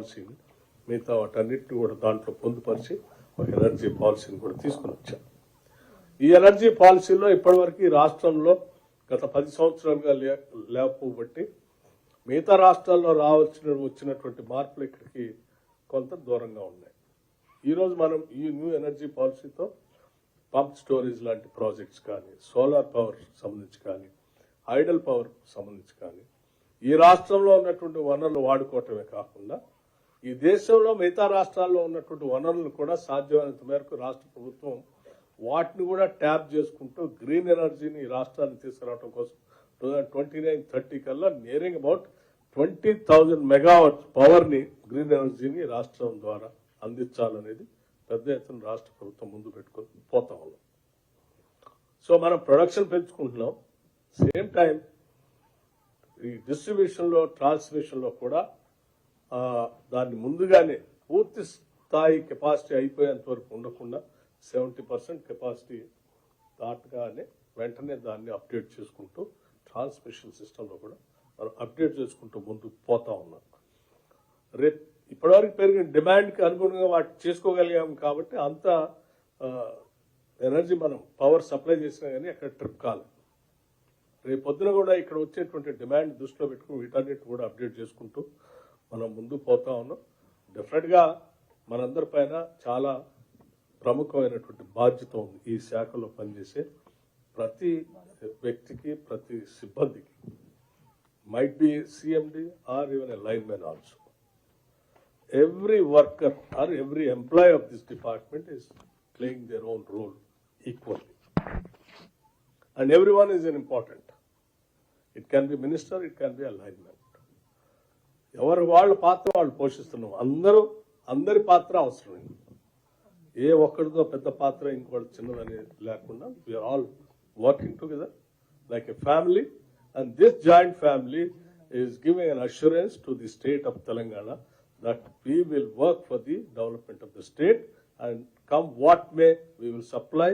పాలసీని మిగతా వాటన్నిటిని కూడా దాంట్లో పొందుపరిచి ఒక ఎనర్జీ పాలసీని కూడా తీసుకుని వచ్చాం. ఈ ఎనర్జీ పాలసీలో ఇప్పటివరకు రాష్ట్రంలో గత 10 సంవత్సరాలుగా లేకపోబట్టి మిగతా రాష్ట్రాల్లో వచ్చినటువంటి మార్పులు ఇక్కడికి కొంత దూరంగా ఉన్నాయి. ఈరోజు మనం ఈ న్యూ ఎనర్జీ పాలసీతో పంప్ స్టోరేజ్ లాంటి ప్రాజెక్ట్స్ కానీ, సోలార్ పవర్ సంబంధించి కానీ, ఐడల్ పవర్ సంబంధించి కానీ ఈ రాష్ట్రంలో ఉన్నటువంటి వనరులు వాడుకోవటమే కాకుండా ఈ దేశంలో మిగతా రాష్ట్రాల్లో ఉన్నటువంటి వనరులను కూడా సాధ్యమైనంత మేరకు రాష్ట్ర ప్రభుత్వం వాటిని కూడా ట్యాప్ చేసుకుంటూ గ్రీన్ ఎనర్జీని ఈ రాష్ట్రాన్ని తీసుకురావడం కోసం 2029-30 కల్లా నియరింగ్ అబౌట్ 20,000 మెగావాట్ పవర్ని గ్రీన్ ఎనర్జీని రాష్ట్రం ద్వారా అందించాలనేది పెద్ద ఎత్తున రాష్ట్ర ప్రభుత్వం ముందు పెట్టుకొని పోతా ఉన్నాం. సో మనం ప్రొడక్షన్ పెంచుకుంటున్నాం, సేమ్ టైం ఈ డిస్ట్రిబ్యూషన్లో ట్రాన్స్మిషన్లో కూడా దాన్ని ముందుగానే పూర్తి స్థాయి కెపాసిటీ అయిపోయేంత వరకు ఉండకుండా 70% కెపాసిటీ దాటగానే వెంటనే దాన్ని అప్డేట్ చేసుకుంటూ ట్రాన్స్మిషన్ సిస్టంలో కూడా మనం అప్డేట్ చేసుకుంటూ ముందుకు పోతా ఉన్నాం. రేపు ఇప్పటివరకు పెరిగిన డిమాండ్కి అనుగుణంగా వాటి చేసుకోగలిగాం కాబట్టి అంత ఎనర్జీ మనం పవర్ సప్లై చేసినా కానీ అక్కడ ట్రిప్ కాలేదు. రేపు పొద్దున కూడా ఇక్కడ వచ్చేటువంటి డిమాండ్ దృష్టిలో పెట్టుకుని వీటన్నిటి కూడా అప్డేట్ చేసుకుంటూ మనం ముందుకు పోతా ఉన్నాం. డెఫినెట్గా మనందరి పైన చాలా ప్రముఖమైనటువంటి బాధ్యత ఉంది ఈ శాఖలో పనిచేసే ప్రతి వ్యక్తికి, ప్రతి సిబ్బందికి. Might be CMD or even a lineman also. Every worker or every employee of this department is playing their own role equally. And everyone is important. It can be minister, it can be a lineman. ఎవరు వాళ్ళ పాత్ర వాళ్ళు పోషిస్తున్నాం. అందరి పాత్ర అవసరం. ఏ ఒక్కరితో పెద్ద పాత్ర ఇంకోటి చిన్నదని లేకుండా we are all working together like a family. And this joint family is giving an assurance to the state of Telangana that we will work for the development of the state, and come what may, we will supply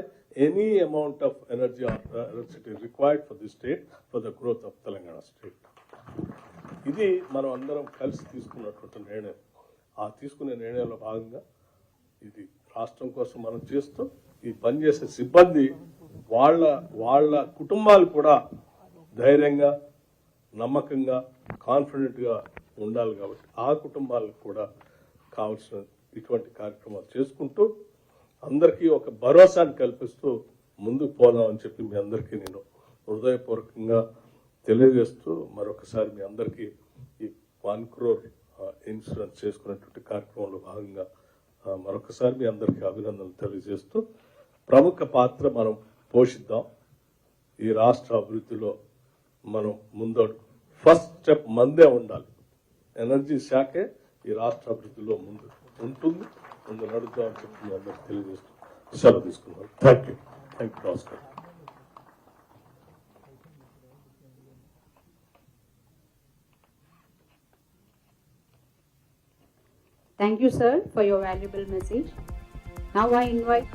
any amount of energy or electricity required for the state for the growth of Telangana state. ఇది మనం అందరం కలిసి తీసుకున్నటువంటి నిర్ణయం. ఆ తీసుకునే నిర్ణయంలో భాగంగా ఇది రాష్ట్రం కోసం మనం చేస్తూ ఈ పనిచేసే సిబ్బంది వాళ్ళ కుటుంబాలు కూడా ధైర్యంగా, నమ్మకంగా, కాన్ఫిడెంట్గా ఉండాలి. కాబట్టి ఆ కుటుంబాలకు కూడా కావాల్సిన ఇటువంటి కార్యక్రమాలు చేసుకుంటూ అందరికీ ఒక భరోసాని కల్పిస్తూ ముందుకు పోదామని చెప్పి మీ అందరికీ నేను హృదయపూర్వకంగా తెలియజేస్తూ మరొకసారి మీ అందరికీ ఈ 1 crore ఇన్సూరెన్స్ చేసుకునేటువంటి కార్యక్రమంలో భాగంగా మరొకసారి మీ అందరికీ అభినందనలు తెలియజేస్తూ ప్రముఖ పాత్ర మనం పోషిద్దాం. ఈ రాష్ట్ర అభివృద్ధిలో మనం ముందడుగు ఫస్ట్ స్టెప్ మందే ఉండాలి. ఎనర్జీ శాఖే ఈ రాష్ట్ర అభివృద్ధిలో ముందు ఉంటుంది, ముందు నడుద్దామని చెప్పి మీ అందరికీ తెలియజేస్తూ సెలవు తీసుకున్నాను. థ్యాంక్ యూ నమస్కారం. Thank you, sir, for your valuable message. Now I invite